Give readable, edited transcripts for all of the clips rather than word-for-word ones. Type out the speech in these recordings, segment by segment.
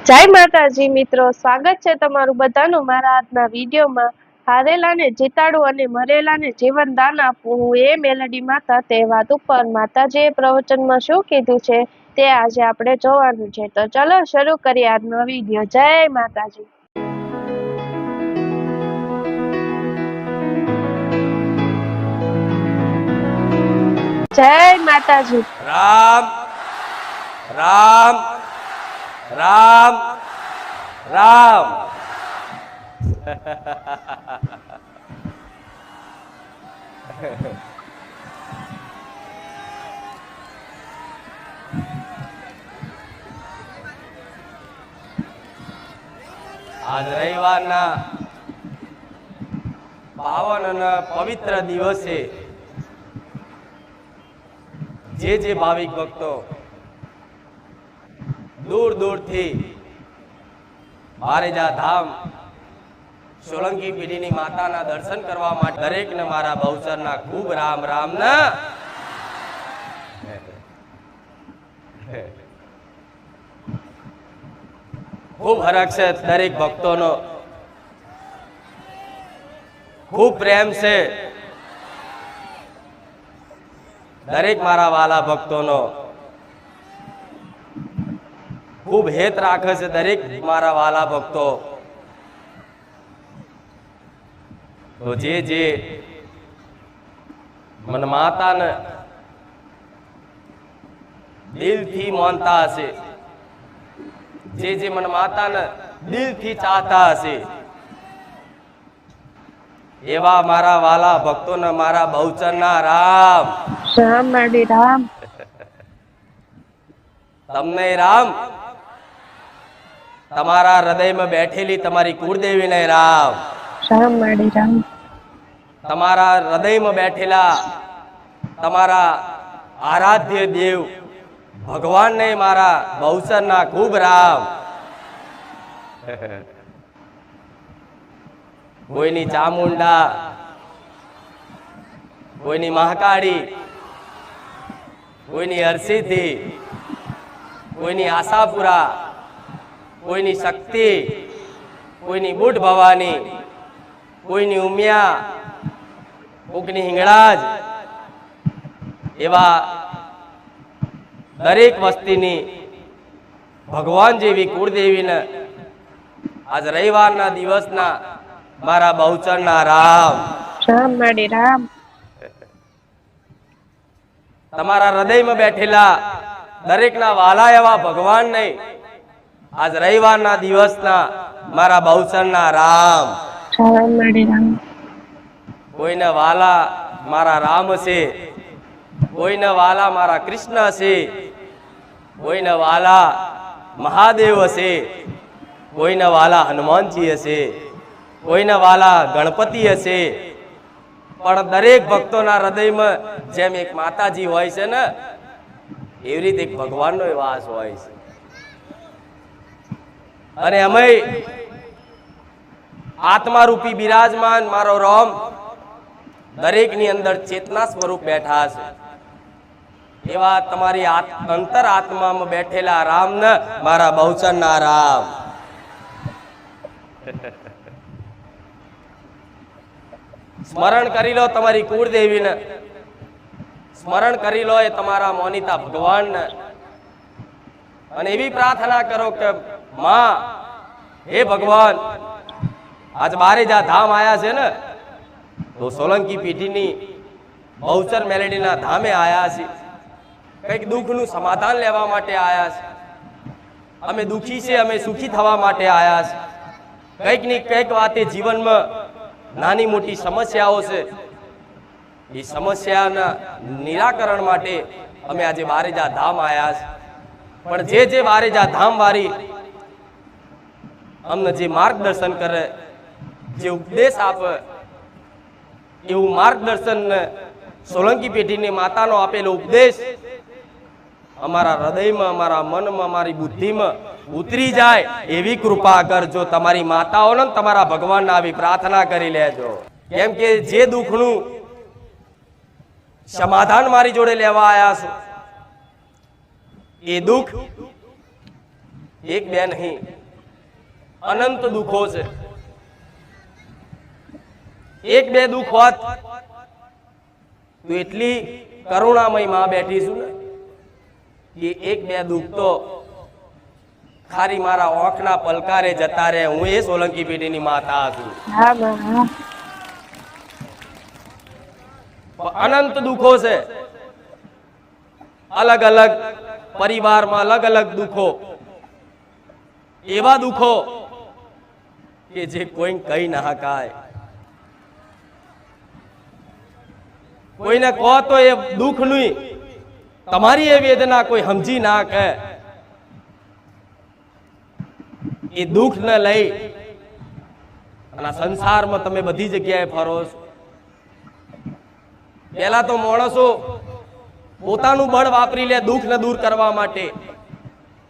જય માતાજી મિત્રો, સ્વાગત છે તમારું બધાનું મારા આજના વિડીયોમાં। હારેલાને જીતાડું અને મરેલાને જીવન દાન આપવું, હું એ મેલડી માતા તે વાત ઉપર માતાજીએ પ્રવચનમાં શું કીધું છે તે આજે આપણે જોવાનું છે। તો ચલો શરૂ કરીએ આજનો વિડીયો। જય માતાજી। જય માતાજી। રામ રામ રામ રામ। આજ રવિવારના પાવન અને પવિત્ર દિવસે જે ભાવિક ભક્તો दूर दूर थी बारेजा धाम सोलंकी पीढ़ी माता ना दर्शन करवा माटे दरेक ने मारा बहुचर ना खूब राम राम ना। खूब हरख से दरेक भक्तों नो खूब प्रेम से दरेक मारा वाला भक्तों नो खूब हेत राखे से दरेक मारा वाला भक्तो। तो जे मन माता ने दिल थी मानता हसे, जे मन माता ने दिल थी चाहता हसे, एवा मारा वाला भक्तों ने मारा बहुचर ना राम राम माड़ी राम। तमने राम तमारा हृदय में बैठेली तमारी कुलदेवी ने राम राम माड़ी राम। तमारा हृदय में बैठेला तमारा आराध्य देव भगवान ने मारा बहुचर ना खूब राम। कोईनी चामुंडा, कोईनी महाकाली, कोईनी हरसिद्धि, कोईनी आशापुरा, कोईनी शक्ति, कोईनी बुढ़ भवानी, कोईनी उमिया, कोईनी हिंगळाज, एवा दरेक वस्तीनी भगवान जेवी कुलदेवी ने आज रविवारना दिवसना मारा बहुचरना राम राम माड़ी राम। तमारा हृदय में बैठेला दरेक ना वाला एवा भगवान ने आज रविवारना दिवसना मारा बहुचरना राम राम माड़ी राम। कोई ने वाला मारा राम से, कोई ने वाला मारा कृष्ण से, कोई ने वाला महादेव से, कोई ने वाला हनुमान जी से, कोई ने वाला गणपति से, पर दरेक भक्तों ना हृदय में जेम एक माताजी होय छे ने एवी रीते एक भगवान नो वास होय छे। अने अमे आत्मा रूपी विराजमान मारो राम दरेक नी अंदर चेतना स्वरूप बैठा छे। एवा तमारी अंतर आत्मा में बैठेला राम ने मारा बहुचर ना राम। स्मरण करी लो तमारी कुलदेवी ने, स्मरण करी लो ए तमारा मोनिता भगवान ने, अने एवी प्रार्थना करो कि मां हे भगवान आज बारेजा धाम आया छे ने तो सोलंकी पीढ़ी बहुचर मेलडी ना धामे आया छे, कईक दुख नु समाधान लेवा माटे आया छे। अमे दुखी छे अमे सुखी थवा माटे आया छे। कईक नी कईक वाते जीवन में नानी मोटी समस्याओं से ये समस्या ना निराकरण माटे अमे आज बारेजा धाम आया छे। पण जे बारेजा धाम वारी अमने जे मार्गदर्शन करे, जे उपदेश आपे, एवं मार्गदर्शन सोलंकी पेढ़ी ने माता नो आपेलो उपदेश अमारा हृदय में, अमारा मन में, अमारी बुद्धि में उतरी जाए एवी कृपा करजो। तमारी माताओं ने तमारा भगवान आवी प्रार्थना करी लेजो, केम के जे दुखनु समाधान मारी जोड़े लेवा आया छो ए दुख એક બે નહીં, અનંત દુઃખો છે. એક બે દુઃખ હોત તો એટલી કરુણામય માં બેઠીશું ને કે એક બે દુઃખ તો ખારી મારા ઓંખના પલકારે જતા રહે. હું એ સોલંકી પેઢીની માતા છું. અનંત દુઃખો છે, અલગ અલગ પરિવારમાં અલગ અલગ દુઃખો, એવા દુઃખો કે જે કોઈ કહી ના શકાય. કોઈને કહો તો એ દુઃખ નહીં, તમારી એ વેદના કોઈ સમજી ના કે એ દુઃખ ને લઈ અને સંસારમાં તમે બધી જગ્યાએ ફરો છો. પહેલા તો માણસો પોતાનું બળ વાપરી લે દુઃખ ને દૂર કરવા માટે,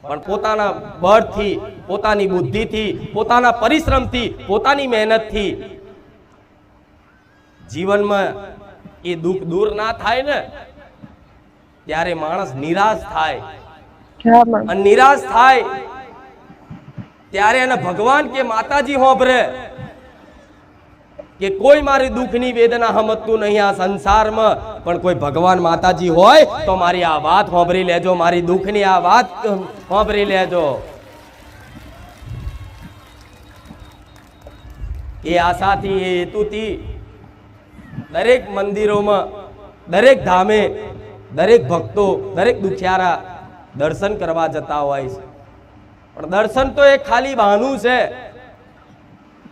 પણ પોતાના બળથી, પોતાની બુદ્ધિથી, પોતાના પરિશ્રમથી, પોતાની મહેનતથી જીવનમાં એ દુઃખ દૂર ના થાય ને ત્યારે માણસ નિરાશ થાય. અને નિરાશ થાય ત્યારે એને ભગવાન કે માતાજી હોંભરે કે કોઈ મારી દુઃખની વેદના સમજતું નહીં આ સંસારમાં, પણ કોઈ ભગવાન માતાજી હોય તો મારી આ વાત હોંભરી લેજો, મારી દુઃખની આ વાત હોંભરી લેજો. એ આશાથી, એ હેતુથી દરેક મંદિરોમાં, દરેક ધામે, દરેક ભક્તો, દરેક દુખિયારા દર્શન કરવા જતા હોય છે. પણ દર્શન તો એક ખાલી બહાનું છે,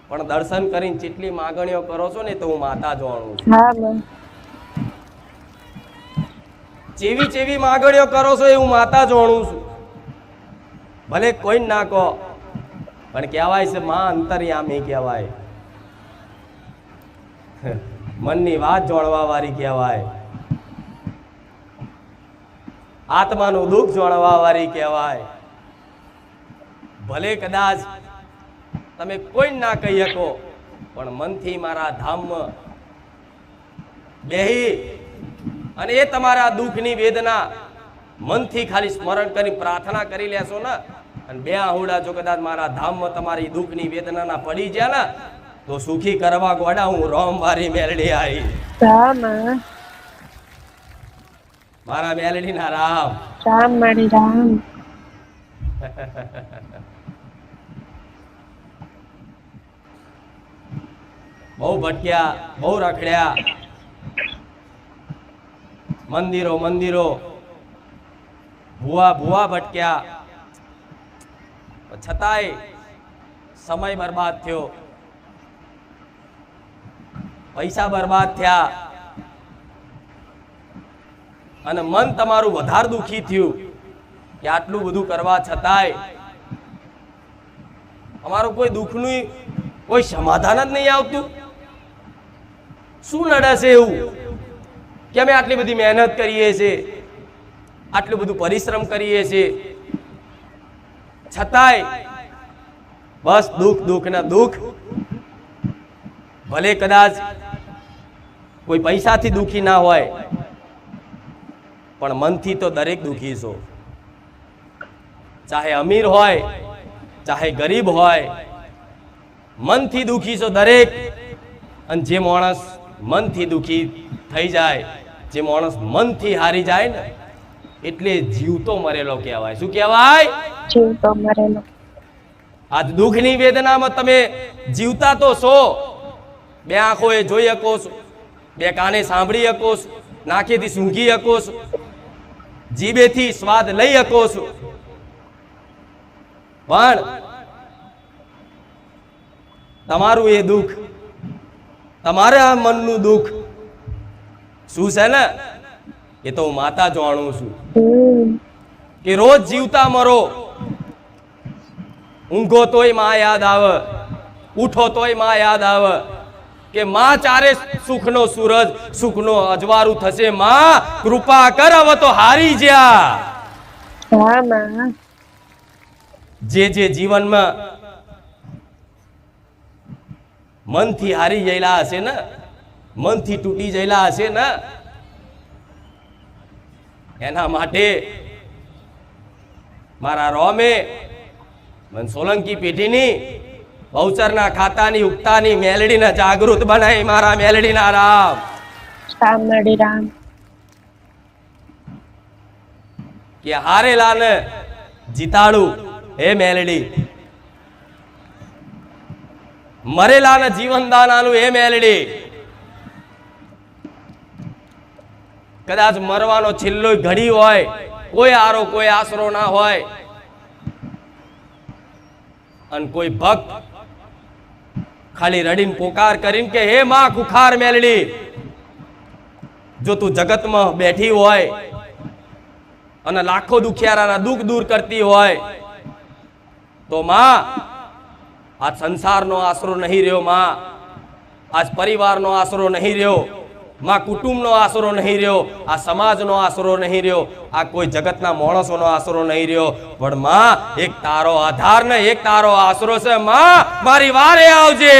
પણ દર્શન કરીને જેટલી માંગણીઓ કરો છો ને તો હું માતા જાણું છું. જેવી જેવી માંગણીઓ કરો છો એ હું માતા જાણું છું. ભલે કોઈ ના કહો, પણ કહેવાય છે માં અંતર્યામી કહેવાય, મનની વાત જાણવા વાળી કહેવાય, આત્માનું દુઃખ જાણવા વાળી કહેવાય. ભલે કદાચ તમે કોઈ ના કહી શકો, પણ મનથી મારા ધામમાં બેહી અને એ તમારા દુઃખની વેદના મનથી ખાલી સ્મરણ કરી પ્રાર્થના કરી લેશો ને, અને બે આહુડા જો કદાચ મારા ધામમાં તમારી દુઃખની વેદનાના પડી જાય ને તો સુખી કરવા ગોડા હું રોમ વારી મેલડી આવી. મારા મેલડી ના રામ રામ મારી રામ. બહુ ભટક્યા, બહુ રખડ્યા, મંદિરો મંદિરો ભૂવા ભૂવા ભટક્યા, છતાંય સમય બરબાદ થયો, પૈસા બરબાદ થયા, અને મન તમારું વધારે દુખી થયું કે આટલું બધું કરવા છતાંય અમારું કોઈ દુઃખનું કોઈ સમાધાન જ નહીં આવતું. શું નડે છે એવું કે અમે આટલી બધી મહેનત કરીએ છીએ, આટલું બધું પરિશ્રમ કરીએ છીએ, છતાંય બસ દુઃખ દુઃખ ને દુઃખ. ભલે કદાચ કોઈ પૈસાથી દુઃખી ના હોય, પણ મનથી તો દરેક દુઃખી છો. ચાહે અમીર હોય, ચાહે ગરીબ હોય, મનથી દુઃખી છો દરેક. અને જે માણસ મનથી દુઃખી થઈ જાય, જે માણસ મનથી હારી જાય ને એટલે જીવતો મરેલો કહેવાય. શું કહેવાય? જીવતો મરેલો. આ દુઃખની વેદનામાં તમે જીવતા તો છો, બે આંખોએ જોઈ શકો છો, બે કાને સાંભળી શકો છો, નાકેથી સૂંઘી શકો છો, જીભેથી સ્વાદ લઈ શકો છો, પણ તમારું એ દુઃખ, તમારા આ મનનું દુઃખ શું છે ને એ તો હું માતા જાણું છું. કે રોજ જીવતા મરો, ઊંઘો તોય માં યાદ આવે, ઉઠો તોય માં યાદ આવે કે માં ચારે સુખનો સૂરજ, સુખનો અજવાળું થશે, માં કૃપા કર હવે તો હારી જ્યા. જે જે જીવનમાં મનથી હારી ગયેલા હશે ને, મનથી તૂટી ગયેલા હશે ને, એના માટે મારા રોમે મન સોલંકી પેઢીની બહુચરના ખાતાની ઉગતાની મેલડીને જાગૃત બનાવી મારા મેલડીના રામ. રામ મેલડી રામ. કે હારેલાને જીતાડું હે મેલડી, મરેલાને જીવનદાન આલું હે મેલડી. કદાચ મરવાનો છેલ્લો ઘડી હોય, કોઈ આરો કોઈ આશરો ના હોય, અને કોઈ ભક્ત ખાલી રડીને પોકાર કરીને કે હે માં કુખાર મેલડી, જો તું જગતમાં બેઠી હોય અને લાખો દુખિયારાના દુઃખ દૂર કરતી હોય તો માં આજ સંસારનો આશરો નહીં રહ્યો, માં આજ પરિવારનો આશરો નહીં રહ્યો, માં કુટુંબનો આશરો નહીં રહ્યો, આ સમાજનો આશરો નહીં રહ્યો, આ કોઈ જગતના માણસોનો આશરો નહીં રહ્યો, પણ માં એક તારો આધાર ને એક તારો આશરો છે. માં મારી વારે આવજે.